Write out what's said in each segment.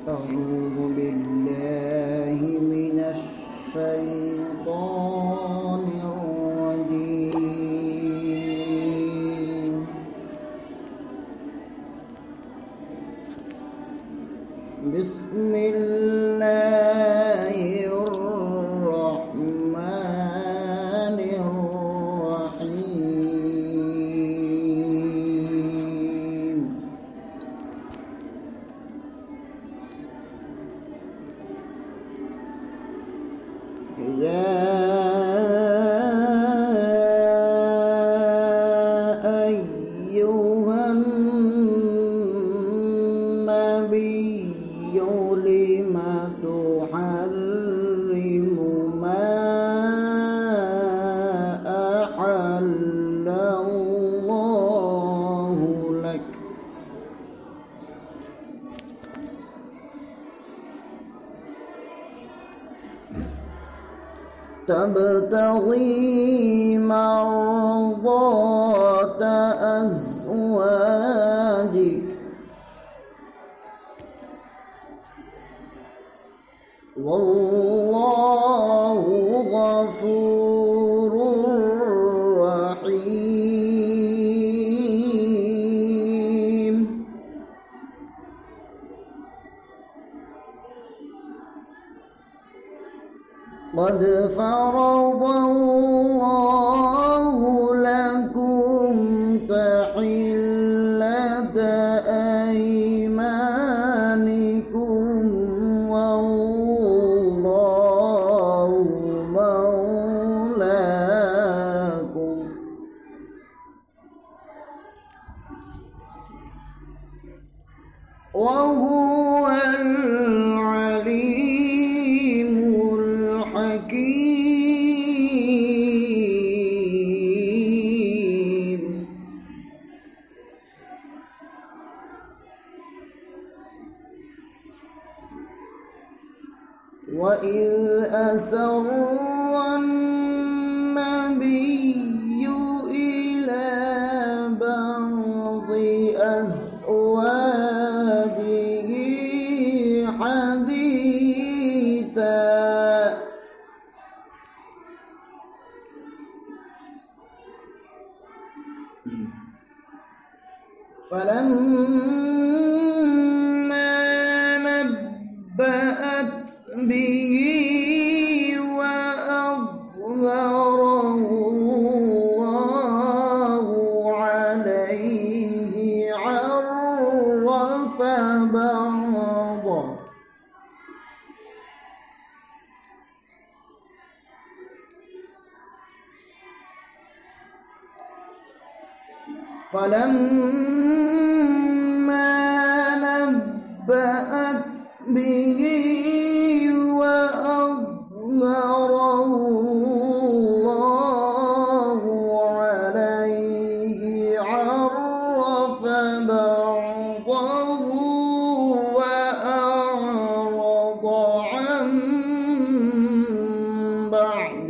أعوذ بالله من الشيطان الرجيم. بسم الله الرحمن الرحيم. يا أيها النبي لم تحرم ما أحل الله لك تبتغي مرضات أزواجك والله غفور رحيم. قد فرض الله لكم تحلة أيمانكم والله مولاكم وهو العليم الحكيم. وإذ أسر النبي إلى بعض أزواجه حديثا فلما نبأت به وأظهره الله عليه عرف بعضه فلما نبأت به وأظهره الله عليه عرف بعضه وأعرض عن بعض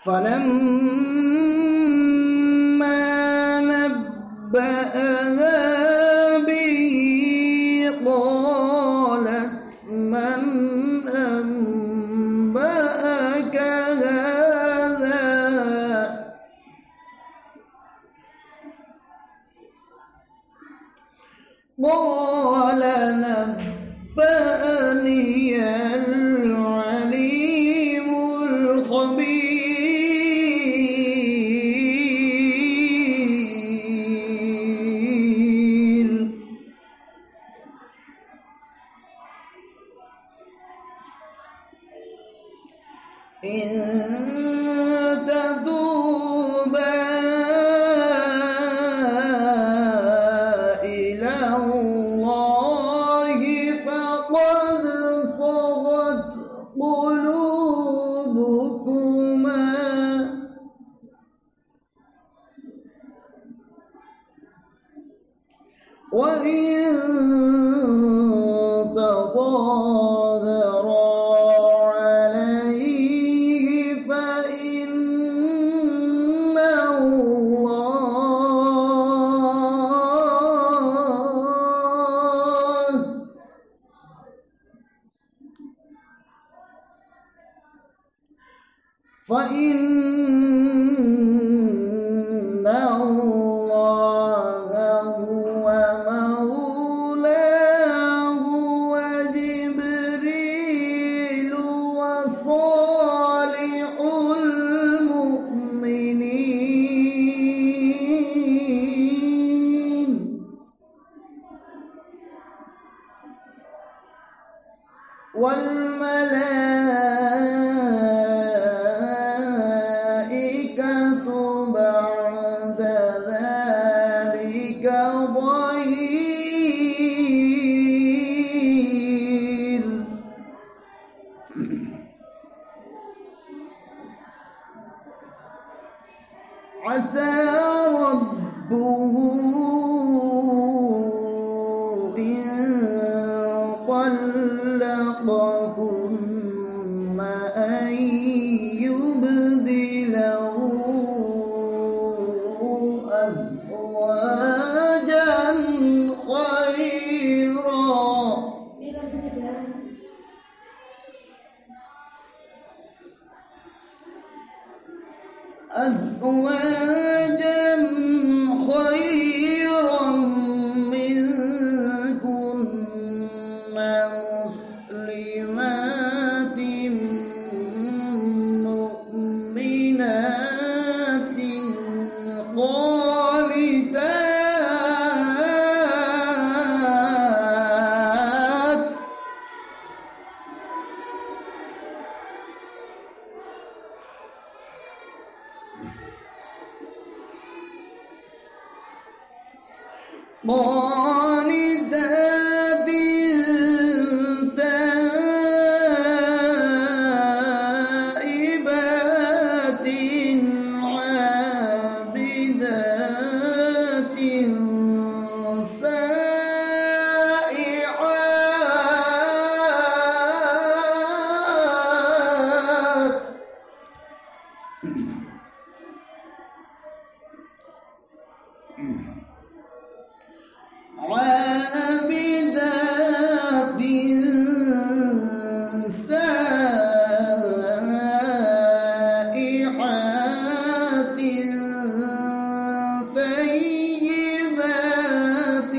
فلما نبأها به قالت من أنبأك هذا قال نبأني العليم الخبير. إن تتوبا إلى الله فقد صغت قلوبكما وإن تظاهرا عليه فإن الله فإن الله هو مولاه وجبريل وصالح المؤمنين والملائكة بعد ذلك ظهير عسى ربه إن طلقكن أن يبدله أزواجا خيرا منكن مسلمات مؤمنات قانتات تائبات عابدات سائحات عابدات سائحات ثيبات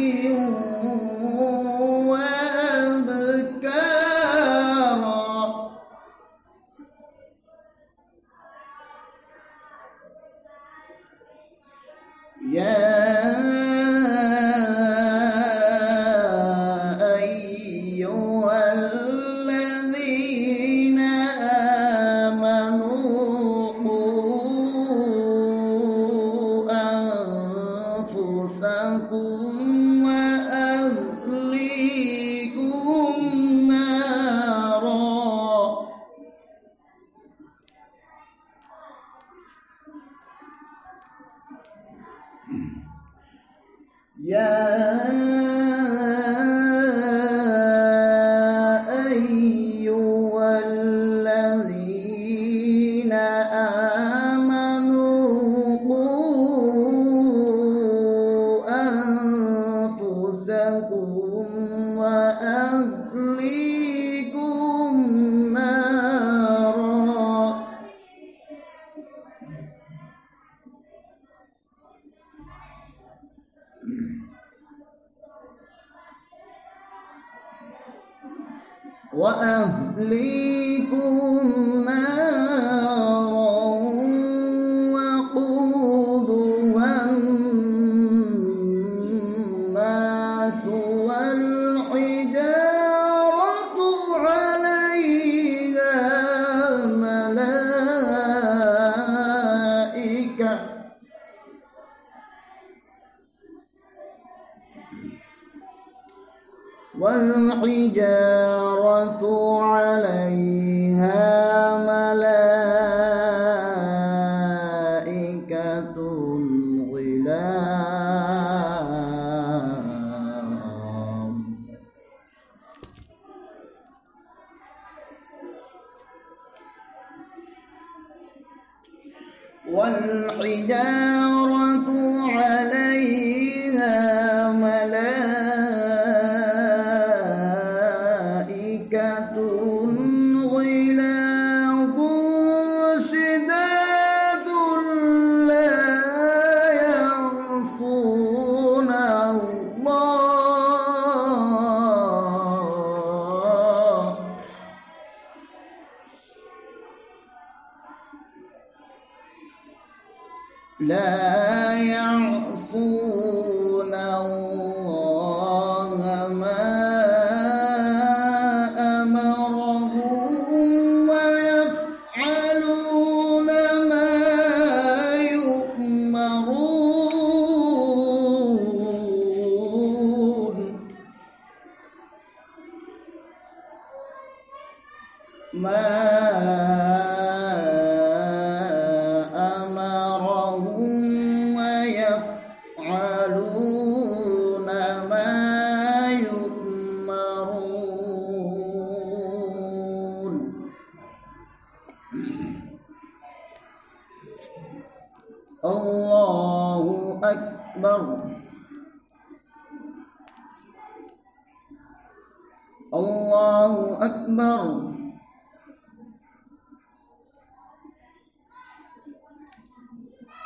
وأبكارا يا أيها الذين آمنوا قوا أنفسكم وأهليكم نارا يا أيها الذين آمنوا قوا أنفسكم وأهليكم نارا وقودها الناس والحجارة عليها ملائكة والحجارة عليها ملائكة غلاظ والحجارة عليها ملائكة غلاظ شداد لا يعصون الله ما أمرهم ويفعلون ما يؤمرون ويفعلون ما يؤمرون. الله أكبر. الله أكبر.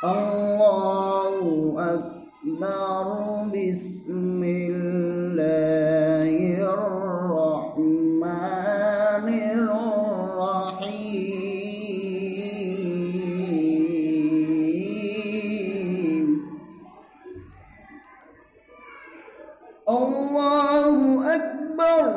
الله أكبر. بسم الله الرحمن الرحيم. الله أكبر.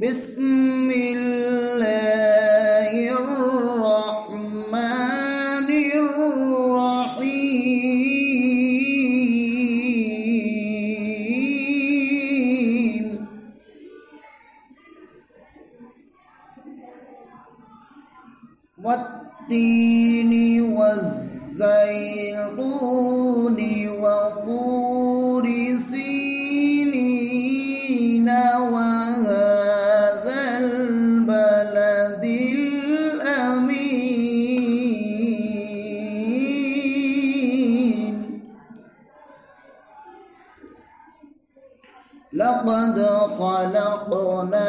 بسم الله الرحمن الرحيم. والتين والزيتون وطور سينين وهذا البلد الأمين. لقد خلقنا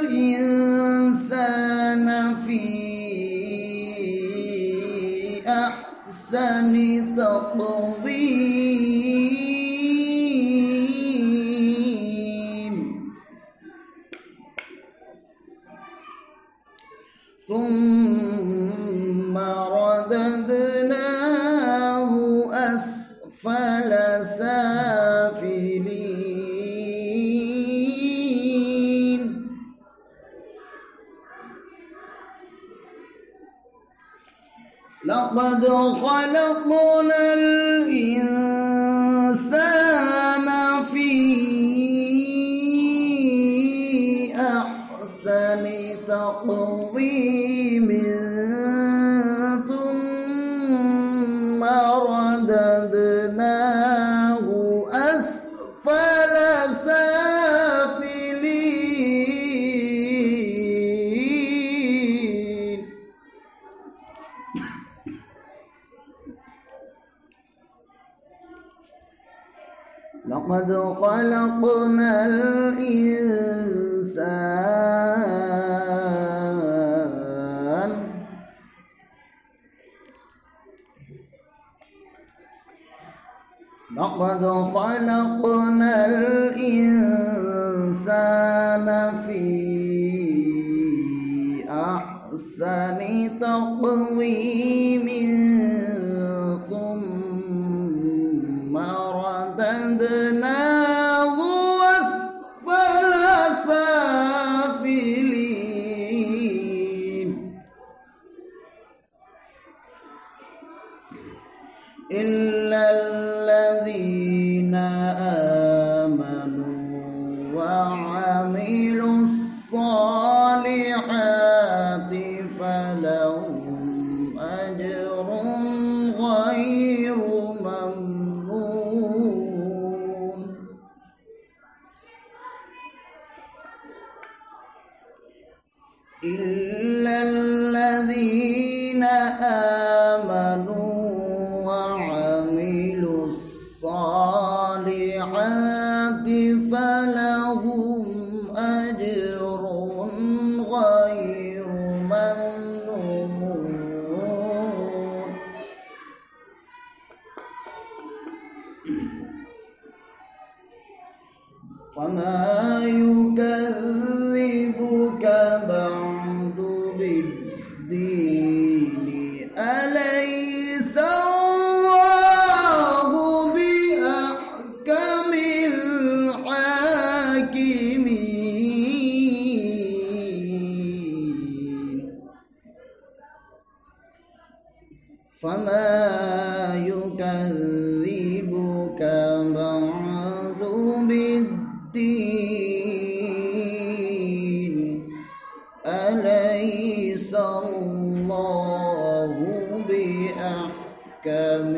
الإنسان في أحسن تقويم. ثم رددناه أسفل سافلين. لقد خلقنا الإنسان في أحسن تقويم. ثم رددناه أسفل سافلين. لقد خلقنا الإنسان في أحسن تقويم. ثم رددناه أسفل سافلين. إلا الذين آمنوا وعملوا الصالحات فلهم أجر غير ممنون. إلا الذين آمنوا وعملوا الصالحات فلهم أجر غير ممنون. فما يكذبك بعد بالدين أليس الله بأحكم الحاكمين فما يكذبك بعد بالدين أليس الله بأحكم